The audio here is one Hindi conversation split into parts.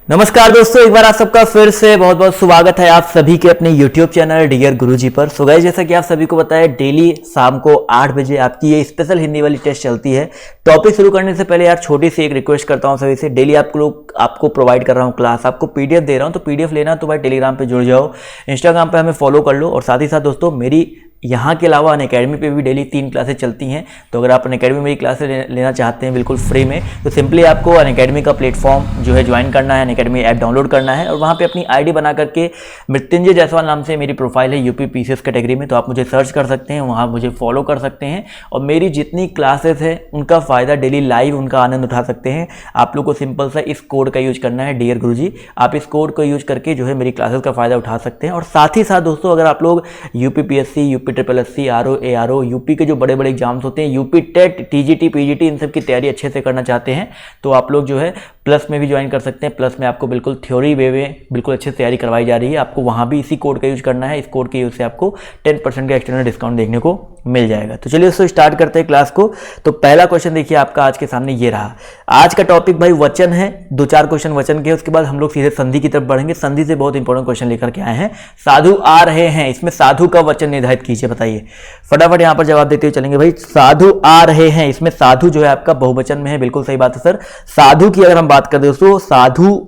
नमस्कार दोस्तों, एक बार आप सबका फिर से बहुत बहुत स्वागत है आप सभी के अपने YouTube चैनल डियर गुरुजी पर। सो गाइस, जैसा कि आप सभी को पता है, डेली शाम को 8 बजे आपकी ये स्पेशल हिंदी वाली टेस्ट चलती है। टॉपिक शुरू करने से पहले यार छोटी सी एक रिक्वेस्ट करता हूँ सभी से। डेली आपको प्रोवाइड कर रहा हूँ क्लास, आपको PDF दे रहा हूँ, तो PDF लेना तो भाई टेलीग्राम पे जुड़ जाओ, इंस्टाग्राम पे हमें फॉलो कर लो। और साथ ही साथ दोस्तों, मेरी यहाँ के अलावा अनअकैडमी पे भी डेली 3 क्लासेस चलती हैं। तो अगर आप अनअकैडमी में मेरी क्लासेस लेना चाहते हैं बिल्कुल फ्री में, तो सिंपली आपको अनअकैडमी का प्लेटफॉर्म जो है ज्वाइन करना है, अनअकैडमी ऐप डाउनलोड करना है और वहाँ पे अपनी आईडी बना करके मृत्युंजय जायसवाल नाम से मेरी प्रोफाइल है यूपी PCS कैटेगरी में, तो आप मुझे सर्च कर सकते हैं, वहाँ मुझे फॉलो कर सकते हैं और मेरी जितनी क्लासेस है उनका फ़ायदा डेली लाइव उनका आनंद उठा सकते हैं। आप लोग को सिंपल सा इस कोड का यूज करना है, डियर गुरुजी। आप इस कोड को यूज करके जो है मेरी क्लासेस का फ़ायदा उठा सकते हैं। और साथ ही साथ दोस्तों, अगर आप लोग UPPSC, UPSSC, RO, ARO, UP के जो बड़े बड़े एग्जाम्स होते हैं, यूपी टेट, TGT, PGT, इन सब की तैयारी अच्छे से करना चाहते हैं, तो आप लोग जो है प्लस में भी ज्वाइन कर सकते हैं। प्लस में आपको बिल्कुल थ्योरी वे में बिल्कुल अच्छे से तैयारी करवाई जा रही है। आपको वहाँ भी इसी कोड का यूज करना है। इस कोड के यूज से आपको 10% का एक्सटर्नल डिस्काउंट देखने को मिल जाएगा। तो चलिए दोस्तों, स्टार्ट करते हैं क्लास को। तो पहला क्वेश्चन देखिए आपका आज के सामने ये रहा। आज का टॉपिक भाई वचन है, 2-4 क्वेश्चन वचन के, उसके बाद हम लोग सीधे संधि की तरफ बढ़ेंगे। संधि से बहुत इंपॉर्टेंट क्वेश्चन लेकर के आए हैं। साधु आ रहे हैं, इसमें साधु का वचन निर्धारित कीजिए, बताइए फटाफट। यहाँ पर जवाब देते हुए चलेंगे भाई। साधु आ रहे हैं, इसमें साधु जो है आपका बहुवचन में है, बिल्कुल सही बात है सर। साधु की अगर हम बात करें दोस्तों, साधु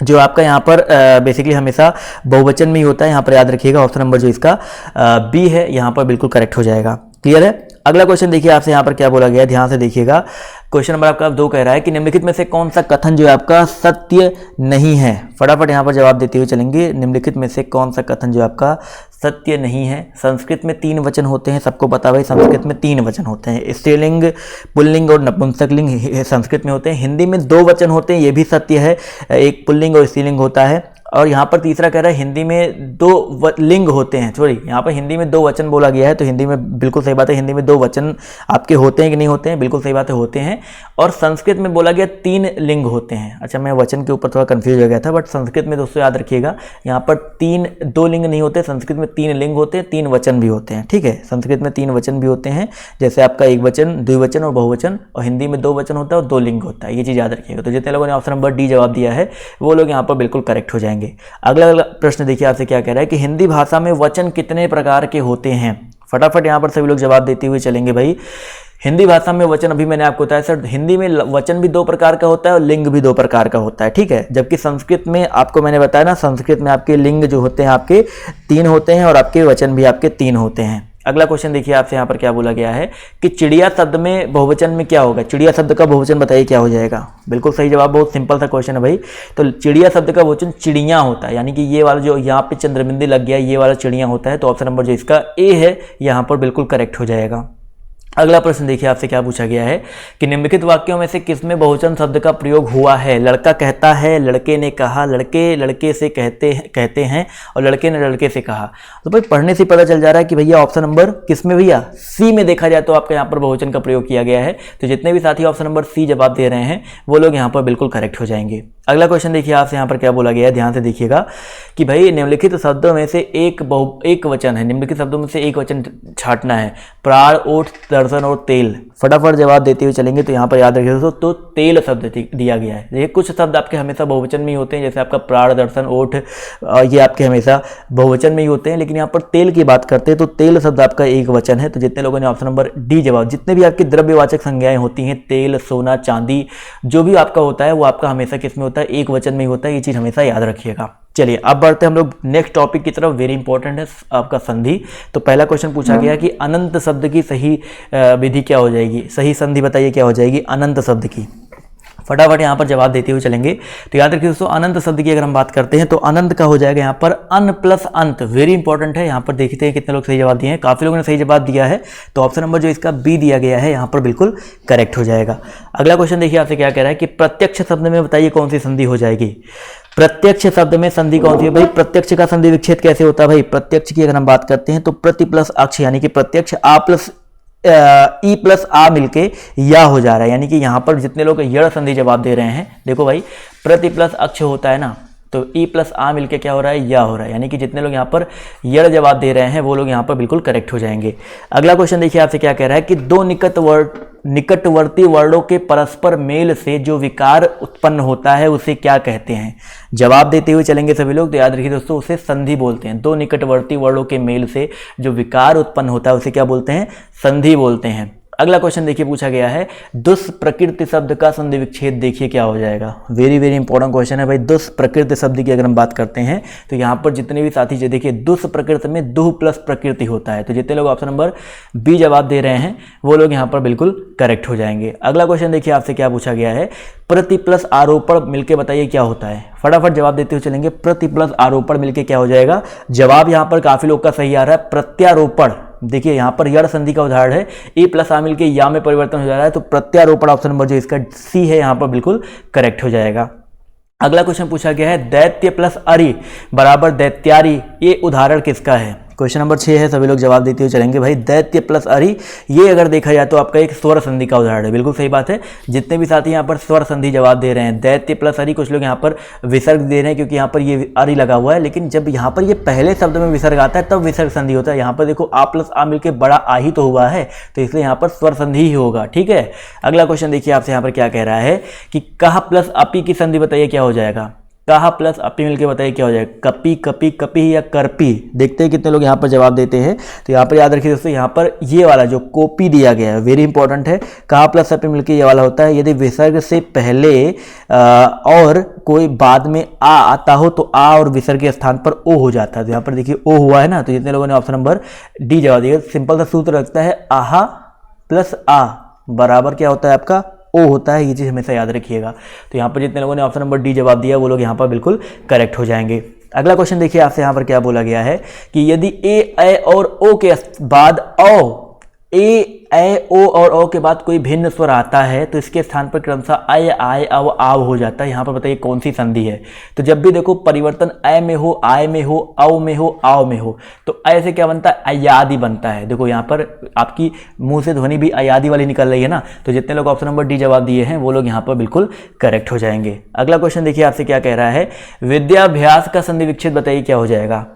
जो आपका यहाँ पर बेसिकली हमेशा बहुवचन में ही होता है। यहाँ पर याद रखिएगा, ऑप्शन नंबर जो इसका B है यहाँ पर बिल्कुल करेक्ट हो जाएगा। क्लियर है। अगला क्वेश्चन देखिए आपसे यहाँ पर क्या बोला गया है, ध्यान से देखिएगा। क्वेश्चन नंबर आपका 2 कह रहा है कि निम्नलिखित में से कौन सा कथन जो है आपका सत्य नहीं है। फटाफट यहाँ पर जवाब देते हुए चलेंगे। निम्नलिखित में से कौन सा कथन जो आपका सत्य नहीं है। संस्कृत में 3 वचन होते हैं, सबको पता भाई, संस्कृत में 3 वचन होते हैं। स्त्रीलिंग, पुल्लिंग और नपुंसकलिंग संस्कृत में होते हैं। हिंदी में 2 वचन होते हैं, ये भी सत्य है, एक पुल्लिंग और स्त्रीलिंग होता है। और यहाँ पर तीसरा कह रहा है हिंदी में 2 लिंग होते हैं। सॉरी, यहाँ पर हिंदी में 2 वचन बोला गया है, तो हिंदी में बिल्कुल सही बात है, हिंदी में 2 वचन आपके होते हैं कि नहीं होते हैं, बिल्कुल सही बात है, होते हैं। और संस्कृत में बोला गया 3 लिंग होते हैं। अच्छा, मैं वचन के ऊपर थोड़ा कंफ्यूज हो गया था, बट संस्कृत में दोस्तों याद रखिएगा, यहाँ पर 2 लिंग नहीं होते, संस्कृत में 3 लिंग होते हैं, 3 वचन भी होते हैं। ठीक है, संस्कृत में 3 वचन भी होते हैं, जैसे आपका एक वचन, द्विवचन और बहुवचन। और हिंदी में 2 वचन होता है और 2 लिंग होता है, ये चीज़ याद रखिएगा। तो जितने लोगों ने ऑप्शन नंबर D जवाब दिया है वो लोग यहाँ पर बिल्कुल करेक्ट हो जाएंगे। अगला प्रश्न देखिए आपसे क्या कह रहा है कि हिंदी भाषा में वचन कितने प्रकार के होते हैं। फटाफट यहाँ पर सभी लोग जवाब देते हुए चलेंगे भाई। हिंदी भाषा में वचन, अभी मैंने आपको बताया सर, हिंदी में वचन भी 2 प्रकार का होता है और लिंग भी 2 प्रकार का होता है। ठीक है, जबकि संस्कृत में आपको मैंने बताया ना, संस्कृत में आपके लिंग जो होते हैं आपके 3 होते हैं और आपके वचन भी आपके 3 होते हैं। अगला क्वेश्चन देखिए आपसे यहाँ पर क्या बोला गया है कि चिड़िया शब्द में बहुवचन में क्या होगा। चिड़िया शब्द का बहुवचन बताइए क्या हो जाएगा। बिल्कुल सही जवाब, बहुत सिंपल सा क्वेश्चन है भाई। तो चिड़िया शब्द का बहुवचन चिड़िया होता है, यानी कि ये वाला जो यहाँ पे चंद्रबिंदी लग गया, ये वाला चिड़िया होता है। तो ऑप्शन नंबर जो इसका A है यहाँ पर बिल्कुल करेक्ट हो जाएगा। अगला प्रश्न देखिए आपसे क्या पूछा गया है कि निम्नलिखित वाक्यों में से किसमें बहुवचन शब्द का प्रयोग हुआ है। लड़का कहता है, लड़के ने कहा, लड़के लड़के से कहते हैं और लड़के ने लड़के से कहा। तो भाई पढ़ने से पता चल जा रहा है कि भैया ऑप्शन नंबर किसमें, भैया C में देखा जाए तो आपका यहाँ पर बहुवचन का प्रयोग किया गया है। तो जितने भी साथी ऑप्शन नंबर C जवाब दे रहे हैं वो लोग यहाँ पर बिल्कुल करेक्ट हो जाएंगे। अगला क्वेश्चन देखिए आपसे यहाँ पर क्या बोला गया है, ध्यान से देखिएगा कि भाई निम्नलिखित शब्दों में से एक वचन है, निम्नलिखित शब्दों में से एक वचन छांटना है। प्राण, ओठ, दर्शन और तेल। फटाफट जवाब देते हुए चलेंगे। तो यहाँ पर याद रखिए दोस्तों, तो तेल शब्द दिया गया है। देखिए कुछ शब्द आपके हमेशा बहुवचन में ही होते हैं, जैसे आपका प्राण, दर्शन, ओठ, ये आपके हमेशा बहुवचन में ही होते हैं, लेकिन यहाँ पर तेल की बात करते हैं तो तेल शब्द आपका एक वचन है। तो जितने लोगों ने ऑप्शन नंबर D जवाब, जितने भी आपकी द्रव्यवाचक संज्ञाएं होती हैं, तेल, सोना, चांदी, जो भी आपका होता है वो आपका हमेशा किस में होता है, एक वचन में ही होता है। ये चीज़ हमेशा याद रखिएगा। चलिए अब बढ़ते हैं हम लोग नेक्स्ट टॉपिक की तरफ। वेरी इंपॉर्टेंट है आपका संधि। तो पहला क्वेश्चन पूछा गया कि अनंत शब्द की सही विधि क्या हो जाएगी, सही संधि बताइए क्या हो जाएगी अनंत शब्द की। फटाफट यहाँ पर जवाब देते हुए चलेंगे। तो याद रखिए दोस्तों, अनंत शब्द की अगर हम बात करते हैं तो अनंत का हो जाएगा यहाँ पर अन प्लस अंत। वेरी इंपॉर्टेंट है। यहाँ पर देखते हैं कितने लोग सही जवाब दिए हैं। काफ़ी लोगों ने सही जवाब दिया है, तो ऑप्शन नंबर जो इसका B दिया गया है यहाँ पर बिल्कुल करेक्ट हो जाएगा। अगला क्वेश्चन देखिए आपसे क्या कह रहा है कि प्रत्यक्ष शब्द में बताइए कौन सी संधि हो जाएगी। प्रत्यक्ष शब्द में संधि कौन सी है भाई। प्रत्यक्ष का संधि विच्छेद कैसे होता है भाई। प्रत्यक्ष की अगर हम बात करते हैं तो प्रति प्लस अक्ष, यानी कि प्रत्यक्ष आ प्लस ई प्लस आ मिलके या हो जा रहा है, यानी कि यहाँ पर जितने लोग यड़ संधि जवाब दे रहे हैं, देखो भाई प्रति प्लस अक्ष होता है ना, तो ई प्लस आ मिलके क्या हो रहा है, या हो रहा है। यानी कि जितने लोग यहाँ पर यड़ जवाब दे रहे हैं वो लोग यहाँ पर बिल्कुल करेक्ट हो जाएंगे। अगला क्वेश्चन देखिए आपसे क्या कह रहा है कि दो निकटवर्ती वर्णों के परस्पर मेल से जो विकार उत्पन्न होता है उसे क्या कहते हैं। जवाब देते हुए चलेंगे सभी लोग, तो याद रखिए दोस्तों, उसे संधि बोलते हैं। दो निकटवर्ती वर्णों के मेल से जो विकार उत्पन्न होता है उसे क्या बोलते हैं, संधि बोलते हैं। अगला क्वेश्चन देखिए पूछा गया है दुष्प्रकृति शब्द का संधि विच्छेद, देखिए क्या हो जाएगा। वेरी वेरी इंपॉर्टेंट क्वेश्चन है भाई। दुष्प्रकृति शब्द की अगर हम बात करते हैं तो यहाँ पर जितने भी साथी जो देखिए दुष्प्रकृति में दुह प्लस प्रकृति होता है, तो जितने लोग ऑप्शन नंबर बी जवाब दे रहे हैं वो लोग यहाँ पर बिल्कुल करेक्ट हो जाएंगे। अगला क्वेश्चन देखिए आपसे क्या पूछा गया है प्रति प्लस आरोपण मिलकर बताइए क्या होता है। फटाफट जवाब देते हुए चलेंगे। प्रति प्लस आरोपण मिलकर क्या हो जाएगा। जवाब यहाँ पर काफी लोग का सही आ रहा है, प्रत्यारोपण। देखिए यहाँ पर यड़ संधि का उदाहरण है, ई प्लस आ मिलके या में परिवर्तन हो जा रहा है, तो प्रत्यारोपण ऑप्शन नंबर जो इसका सी है यहाँ पर बिल्कुल करेक्ट हो जाएगा। अगला क्वेश्चन पूछा गया है दैत्य प्लस अरि बराबर दैत्यारी, ये उदाहरण किसका है। क्वेश्चन नंबर 6 है, सभी लोग जवाब देते हुए चलेंगे। भाई दैत्य प्लस अरि, ये अगर देखा जाए तो आपका एक स्वर संधि का उदाहरण है। बिल्कुल सही बात है। जितने भी साथी यहाँ पर स्वर संधि जवाब दे रहे हैं, दैत्य प्लस अरि, कुछ लोग यहाँ पर विसर्ग दे रहे हैं क्योंकि यहाँ पर ये अरि लगा हुआ है, लेकिन जब यहाँ पर ये पहले शब्द में विसर्ग आता है तब विसर्ग संधि होता है। यहाँ पर देखो आ प्लस आ मिलकर बड़ा आ ही तो हुआ है, तो इसलिए यहाँ पर स्वर संधि ही होगा। ठीक है। अगला क्वेश्चन देखिए आपसे यहाँ पर क्या कह रहा है कि कहा प्लस अपी की संधि बताइए क्या हो जाएगा। कहा प्लस अपी मिलके बताइए क्या हो जाएगा। कपी कपी कपी या करपी, देखते हैं कितने लोग यहाँ पर जवाब देते हैं। तो यहाँ पर याद रखिए दोस्तों, यहाँ पर ये वाला जो कॉपी दिया गया है वेरी इंपॉर्टेंट है। कहा प्लस अपी मिलके ये वाला होता है। यदि विसर्ग से पहले और कोई बाद में आ आता हो तो आ और विसर्ग के स्थान पर ओ हो जाता है। तो यहाँ पर देखिए ओ हुआ है ना, तो जितने लोगों ने ऑप्शन नंबर डी जवाब दिया। सिंपल सा सूत्र रखता है आहा प्लस आ बराबर क्या होता है आपका ओ होता है। ये चीज़ हमेशा याद रखिएगा। तो यहाँ पर जितने लोगों ने ऑप्शन नंबर डी जवाब दिया वो लोग यहाँ पर बिल्कुल करेक्ट हो जाएंगे। अगला क्वेश्चन देखिए आपसे यहाँ पर क्या बोला गया है कि यदि ए और ओ के बाद ए ओ और ओ के बाद कोई भिन्न स्वर आता है तो इसके स्थान पर क्रमशः आय आय अव आव हो जाता है। यहाँ पर बताइए कौन सी संधि है। तो जब भी देखो परिवर्तन अय में हो, आय में हो, अव में हो, आव में हो, तो अय से क्या बनता है, अयादि बनता है। देखो यहाँ पर आपकी मुंह से ध्वनि भी अयादि वाली निकल रही है ना, तो जितने लोग ऑप्शन नंबर डी जवाब दिए हैं वो लोग यहाँ पर बिल्कुल करेक्ट हो जाएंगे। अगला क्वेश्चन देखिए आपसे क्या कह रहा है विद्याभ्यास का संधि विच्छेद बताइए क्या हो जाएगा।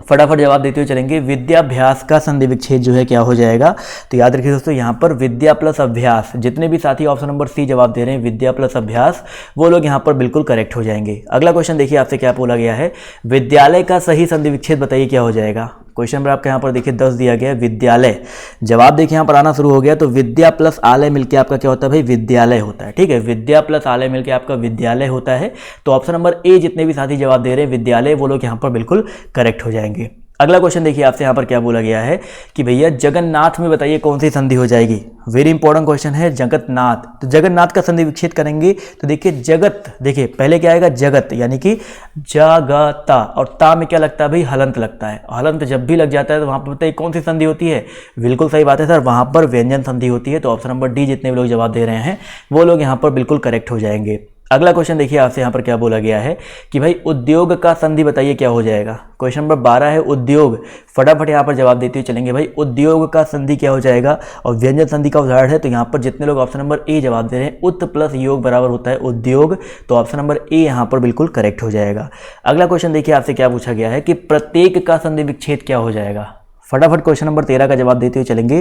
फटाफट जवाब देते हुए चलेंगे। विद्याभ्यास का संधि विच्छेद जो है क्या हो जाएगा। तो याद रखिए दोस्तों, यहाँ पर विद्या प्लस अभ्यास, जितने भी साथी ऑप्शन नंबर सी जवाब दे रहे हैं विद्या प्लस अभ्यास, वो लोग यहाँ पर बिल्कुल करेक्ट हो जाएंगे। अगला क्वेश्चन देखिए आपसे क्या बोला गया है विद्यालय का सही संधि विच्छेद बताइए क्या हो जाएगा। क्वेश्चन नंबर आपका यहाँ पर देखिए 10 दिया गया है विद्यालय। जवाब देखिए यहाँ पर आना शुरू हो गया। तो विद्या प्लस आलय मिलके आपका क्या होता है भाई, विद्यालय होता है। ठीक है, विद्या प्लस आलय मिलके आपका विद्यालय होता है। तो ऑप्शन नंबर ए जितने भी साथी जवाब दे रहे हैं विद्यालय, वो लोग यहाँ पर बिल्कुल करेक्ट हो जाएंगे। अगला क्वेश्चन देखिए आपसे यहाँ पर क्या बोला गया है कि भैया जगन्नाथ में बताइए कौन सी संधि हो जाएगी। वेरी इंपॉर्टेंट क्वेश्चन है जगन्नाथ। तो जगन्नाथ का संधि विच्छेद करेंगे तो देखिए जगत, देखिए पहले क्या आएगा जगत, यानी कि जगता, और ता में क्या लगता है भाई, हलंत लगता है। हलंत जब भी लग जाता है तो वहां पर बताइए कौन सी संधि होती है। बिल्कुल सही बात है सर, वहां पर व्यंजन संधि होती है। तो ऑप्शन नंबर डी जितने भी लोग जवाब दे रहे हैं वो लोग यहाँ पर बिल्कुल करेक्ट हो जाएंगे। अगला क्वेश्चन देखिए आपसे यहाँ पर क्या बोला गया है कि भाई उद्योग का संधि बताइए क्या हो जाएगा। क्वेश्चन नंबर 12 है उद्योग। फटाफट यहाँ पर जवाब देते हुए चलेंगे। भाई उद्योग का संधि क्या हो जाएगा, और व्यंजन संधि का उदाहरण है। तो यहाँ पर जितने लोग ऑप्शन नंबर ए जवाब दे रहे हैं उत प्लस योग बराबर होता है उद्योग, तो ऑप्शन नंबर ए यहाँ पर बिल्कुल करेक्ट हो जाएगा। अगला क्वेश्चन देखिए आपसे क्या पूछा गया है कि प्रत्येक का संधि विच्छेद क्या हो जाएगा। फटाफट क्वेश्चन नंबर 13 का जवाब देते हुए चलेंगे।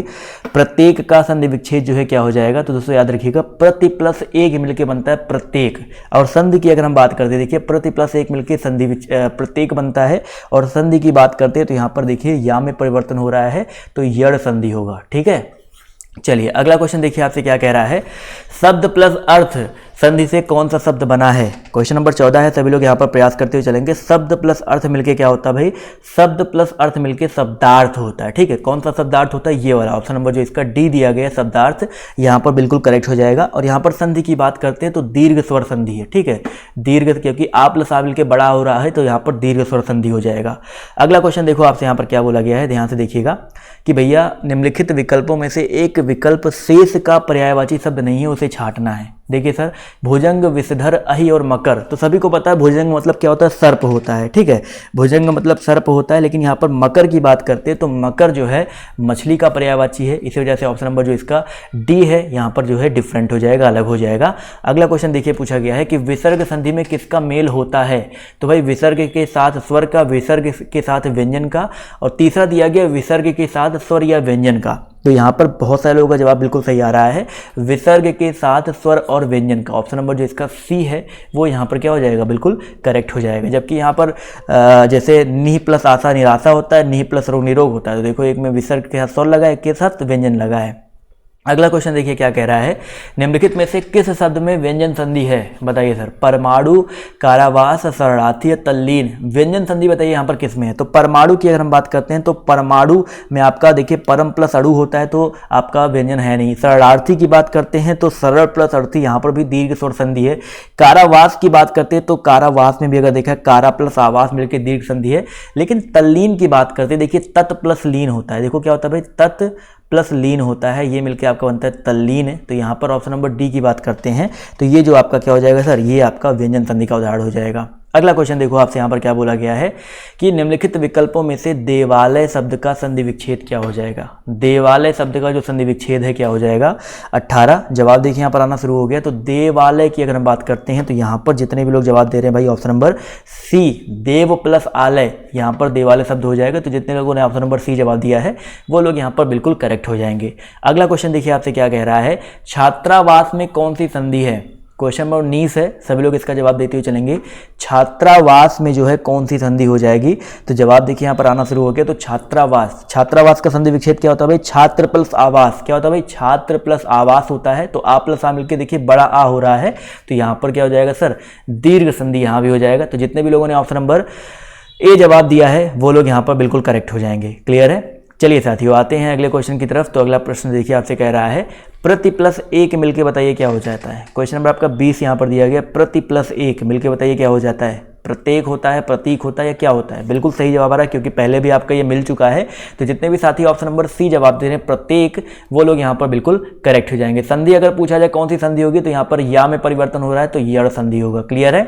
प्रत्येक का संधि विच्छेद जो है क्या हो जाएगा। तो दोस्तों याद रखिएगा प्रति प्लस एक मिलके बनता है प्रत्येक, और संधि की अगर हम बात करते हैं देखिए प्रति प्लस एक मिलके संधि प्रत्येक बनता है। और संधि की बात करते हैं तो यहाँ पर देखिए या में परिवर्तन हो रहा है तो यड़ संधि होगा। ठीक है, चलिए अगला क्वेश्चन देखिए आपसे क्या कह रहा है शब्द प्लस अर्थ संधि से कौन सा शब्द बना है। क्वेश्चन नंबर 14 है, सभी लोग यहाँ पर प्रयास करते हुए चलेंगे। शब्द प्लस अर्थ मिलके क्या होता है भाई, शब्द प्लस अर्थ मिलके शब्दार्थ होता है। ठीक है, कौन सा शब्दार्थ होता है, ये वाला ऑप्शन नंबर जो इसका डी दिया गया है शब्दार्थ, यहाँ पर बिल्कुल करेक्ट हो जाएगा। और यहाँ पर संधि की बात करते हैं तो दीर्घ स्वर संधि है। ठीक है, दीर्घ, क्योंकि आ प्लस आ मिलके बड़ा हो रहा है तो यहाँ पर दीर्घ स्वर संधि हो जाएगा। अगला क्वेश्चन देखो आपसे यहाँ पर क्या बोला गया है, ध्यान से देखिएगा कि भैया निम्नलिखित विकल्पों में से एक विकल्प शेष का पर्यायवाची शब्द नहीं है, उसे छांटना है। देखिए सर, भुजंग, विषधर, अहि और मकर, तो सभी को पता है भुजंग मतलब क्या होता है, सर्प होता है, ठीक है, भुजंग मतलब सर्प होता है। लेकिन यहाँ पर मकर की बात करते हैं तो मकर जो है मछली का पर्यायवाची है, इसी वजह से ऑप्शन नंबर जो इसका डी है यहाँ पर जो है डिफरेंट हो जाएगा, अलग हो जाएगा। अगला क्वेश्चन देखिए पूछा गया है कि विसर्ग संधि में किसका मेल होता है, तो भाई विसर्ग के साथ स्वर का, विसर्ग के साथ व्यंजन का, और तीसरा दिया गया विसर्ग के साथ स्वर या व्यंजन का। तो यहाँ पर बहुत सारे लोगों का जवाब बिल्कुल सही आ रहा है, विसर्ग के साथ स्वर और व्यंजन का। ऑप्शन नंबर जो इसका सी है वो यहाँ पर क्या हो जाएगा, बिल्कुल करेक्ट हो जाएगा। जबकि यहाँ पर जैसे निह प्लस आशा निराशा होता है, निह प्लस रोग निरोग होता है, तो देखो एक में विसर्ग के साथ स्वर लगा है, एक के साथ व्यंजन लगा है। अगला क्वेश्चन देखिए क्या कह रहा है, निम्नलिखित में से किस शब्द में व्यंजन संधि है, बताइए सर। परमाणु, कारावास, शरणार्थी या तल्लीन, व्यंजन संधि बताइए यहाँ पर किस में है। तो परमाणु की अगर हम बात करते हैं तो परमाणु में आपका देखिए परम प्लस अड़ु होता है, तो आपका व्यंजन है नहीं। शरणार्थी की बात करते हैं तो सरल प्लस अर्थी, यहाँ पर भी दीर्घ स्वर संधि है। कारावास की बात करते हैं तो कारावास में भी अगर देखा कारा प्लस आवास मिलकर दीर्घ संधि है। लेकिन तल्लीन की बात करते हैं, देखिए तत् प्लस लीन होता है, देखो क्या होता है भाई, तत् प्लस लीन होता है, ये मिलके आपका बनता है तल्लीन है। तो यहाँ पर ऑप्शन नंबर डी की बात करते हैं तो ये जो आपका क्या हो जाएगा सर, ये आपका व्यंजन संधि का उदाहरण हो जाएगा। अगला क्वेश्चन देखो आपसे यहाँ पर क्या बोला गया है कि निम्नलिखित विकल्पों में से देवालय शब्द का संधि विच्छेद क्या हो जाएगा। देवालय शब्द का जो संधि विच्छेद है क्या हो जाएगा, 18। जवाब देखिए यहाँ पर आना शुरू हो गया। तो देवालय की अगर हम बात करते हैं तो यहाँ पर जितने भी लोग जवाब दे रहे हैं भाई ऑप्शन नंबर सी, देव प्लस आलय, यहाँ पर देवालय शब्द हो जाएगा। तो जितने लोगों ने ऑप्शन नंबर सी जवाब दिया है वो लोग यहाँ पर बिल्कुल करेक्ट हो जाएंगे। अगला क्वेश्चन देखिए आपसे क्या कह रहा है, छात्रावास में कौन सी संधि है। क्वेश्चन नंबर 19 है, सभी लोग इसका जवाब देते हुए चलेंगे। छात्रावास में जो है कौन सी संधि हो जाएगी, तो जवाब देखिए यहाँ पर आना शुरू हो गया। तो छात्रावास, छात्रावास का संधि विच्छेद क्या होता है भाई, छात्र प्लस आवास, क्या होता है भाई, छात्र प्लस आवास होता है। तो आ प्लस आ मिलकर देखिए बड़ा आ हो रहा है, तो यहाँ पर क्या हो जाएगा सर, दीर्घ संधि यहाँ भी हो जाएगा। तो जितने भी लोगों ने ऑप्शन नंबर ए जवाब दिया है वो लोग यहाँ पर बिल्कुल करेक्ट हो जाएंगे। क्लियर है। चलिए साथियों आते हैं अगले क्वेश्चन की तरफ। तो अगला प्रश्न देखिए आपसे कह रहा है, प्रति प्लस एक मिलके बताइए क्या हो जाता है। क्वेश्चन नंबर आपका 20 यहाँ पर दिया गया, प्रति प्लस एक मिलके बताइए क्या हो जाता है। प्रत्येक होता है, प्रतीक होता है या क्या होता है। बिल्कुल सही जवाब आ रहा है क्योंकि पहले भी आपका ये मिल चुका है। तो जितने भी साथी ऑप्शन नंबर सी जवाब दे रहे हैं प्रत्येक, वो लोग यहाँ पर बिल्कुल करेक्ट हो जाएंगे। संधि अगर पूछा जाए कौन सी संधि होगी तो यहाँ पर या में परिवर्तन हो रहा है तो यड़ संधि होगा। क्लियर है।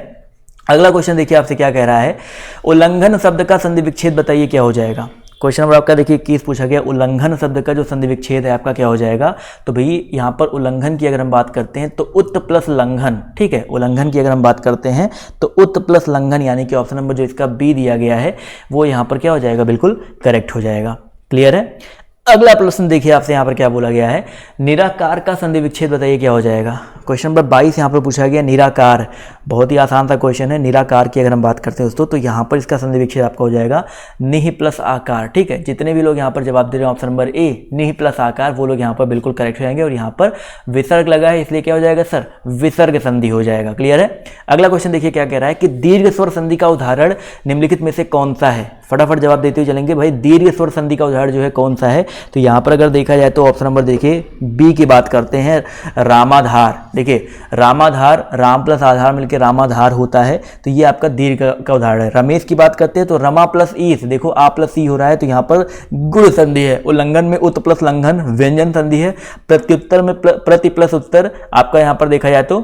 अगला क्वेश्चन देखिए आपसे क्या कह रहा है, उल्लंघन शब्द का संधि विच्छेद बताइए क्या हो जाएगा। क्वेश्चन नंबर आपका देखिए 21 पूछा गया, उल्लंघन शब्द का जो संधि विच्छेद है आपका क्या हो जाएगा। तो भाई यहाँ पर उल्लंघन की अगर हम बात करते हैं तो उत प्लस लंघन, ठीक है, उल्लंघन की अगर हम बात करते हैं तो उत प्लस लंघन, यानी कि ऑप्शन नंबर जो इसका बी दिया गया है वो यहाँ पर क्या हो जाएगा, बिल्कुल करेक्ट हो जाएगा। क्लियर है। अगला प्रश्न देखिए आपसे यहाँ पर क्या बोला गया है, निराकार का संधि विच्छेद बताइए क्या हो जाएगा। क्वेश्चन नंबर 22 यहाँ पर पूछा गया निराकार, बहुत ही आसान सा क्वेश्चन है। निराकार की अगर हम बात करते हैं दोस्तों तो यहाँ पर इसका संधि विच्छेद आपका हो जाएगा निह प्लस आकार। ठीक है, जितने भी लोग यहाँ पर जवाब दे रहे हैं ऑप्शन नंबर ए निह प्लस आकार, वो लोग यहाँ पर बिल्कुल करेक्ट हो जाएंगे। और यहाँ पर विसर्ग लगा है इसलिए क्या हो जाएगा सर, विसर्ग संधि हो जाएगा। क्लियर है। अगला क्वेश्चन देखिए क्या कह रहा है कि दीर्घ स्वर संधि का उदाहरण निम्नलिखित में से कौन सा है। फटाफट जवाब देते हुए चलेंगे भाई, दीर्घ स्वर संधि का उदाहरण जो है कौन सा है। तो यहाँ पर अगर देखा जाए तो ऑप्शन नंबर देखिए बी की बात करते हैं, रामाधार। देखिए रामाधार, राम प्लस आधार मिलकर रामाधार होता है, तो ये आपका दीर्घ का उदाहरण है। रमेश की बात करते हैं तो रमा प्लस ई, देखो आ प्लस ई हो रहा है, तो यहाँ पर गुण संधि है। उल्लंघन में उत प्लस लंघन व्यंजन संधि है। प्रत्युत्तर में प्रति प्लस उत्तर आपका यहाँ पर देखा जाए तो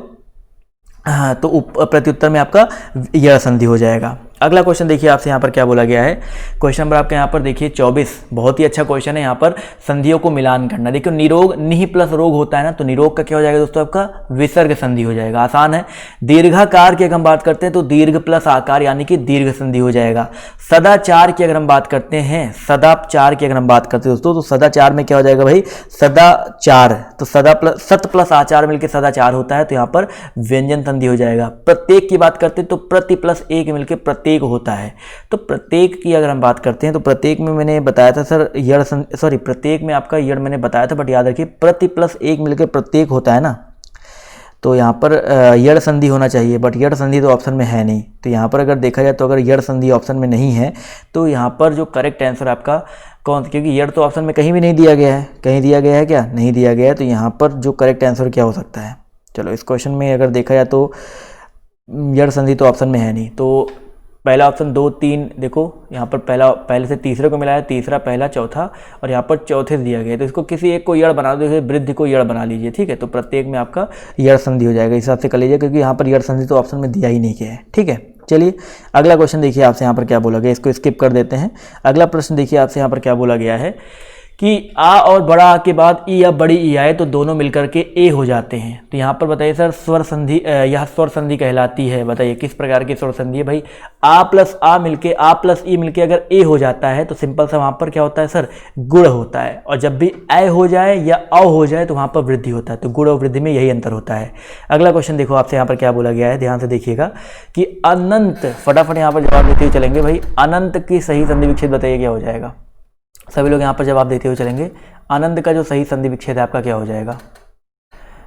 प्रत्युत्तर में आपका यह संधि हो जाएगा। अगला क्वेश्चन देखिए आपसे यहाँ पर क्या बोला गया है। क्वेश्चन नंबर आपके यहाँ पर देखिए 24, बहुत ही अच्छा क्वेश्चन है। यहाँ पर संधियों को मिलान करना। देखिए निरोग निह प्लस रोग होता है ना, तो निरोग का क्या हो जाएगा दोस्तों, आपका विसर्ग संधि हो जाएगा। आसान है। दीर्घाकार की अगर हम बात करते हैं तो दीर्घ प्लस आकार यानी कि दीर्घ संधि हो जाएगा। सदाचार की अगर हम बात करते हैं, सदाचार की अगर हम बात करते हैं दोस्तों, तो सदाचार में क्या हो जाएगा भाई, सदाचार, तो सदा प्लस सत प्लस आचार मिलकर सदाचार होता है, तो यहाँ पर व्यंजन संधि हो जाएगा। प्रत्येक की बात करते हैं तो प्रति प्लस एक मिलकर प्रत्येक होता है। तो प्रत्येक की अगर हम बात करते हैं तो प्रत्येक में मैंने बताया था सर यड़, सॉरी प्रत्येक में आपका यड़ मैंने बताया था, बट याद रखिए प्रति प्लस एक मिलकर प्रत्येक होता है ना, तो यहाँ पर यड़ संधि होना चाहिए, बट यड़ संधि तो ऑप्शन में है नहीं। तो यहाँ पर अगर देखा जाए तो अगर यड़ संधि ऑप्शन में नहीं है तो यहाँ पर जो करेक्ट आंसर आपका कौन, क्योंकि यड़ तो ऑप्शन में कहीं भी नहीं दिया गया है। कहीं दिया गया है क्या, नहीं दिया गया है। तो यहाँ पर जो करेक्ट आंसर क्या हो सकता है, चलो इस क्वेश्चन में अगर देखा जाए तो यड़ संधि तो ऑप्शन में है नहीं, तो पहला ऑप्शन 2 3 देखो यहाँ पर पहले से तीसरे को मिला है, तीसरा पहला चौथा और यहाँ पर चौथे से दिया गया है। तो इसको किसी एक को यड़ बना दो, वृद्धि को यड़ बना लीजिए, ठीक है। तो प्रत्येक में आपका यड़ संधि हो जाएगा, इस हिसाब से कर लीजिए, क्योंकि यहाँ पर यड़ संधि तो ऑप्शन में दिया ही नहीं गया है, ठीक है। चलिए अगला क्वेश्चन देखिए आपसे यहाँ पर क्या बोला गया, इसको स्किप कर देते हैं। अगला प्रश्न देखिए आपसे यहाँ पर क्या बोला गया है कि आ और बड़ा आ के बाद ई या बड़ी ई आए तो दोनों मिलकर के ए हो जाते हैं। तो यहाँ पर बताइए सर स्वर संधि, यह स्वर संधि कहलाती है। बताइए किस प्रकार की स्वर संधि है भाई। आ प्लस आ मिलके, आ प्लस ई मिलके अगर ए हो जाता है तो सिंपल सा वहाँ पर क्या होता है सर, गुण होता है। और जब भी ए हो जाए या अ हो जाए तो वहाँ पर वृद्धि होता है। तो गुण और वृद्धि में यही अंतर होता है। अगला क्वेश्चन देखो आपसे यहाँ पर क्या बोला गया है, ध्यान से देखिएगा कि अनंत, फटाफट यहाँ पर जवाब देते हुए चलेंगे भाई। अनंत की सही संधि विच्छेद बताइए क्या हो जाएगा। सभी लोग यहाँ पर जवाब देते हुए चलेंगे। अनंत का जो सही संधि विच्छेद है आपका क्या हो जाएगा।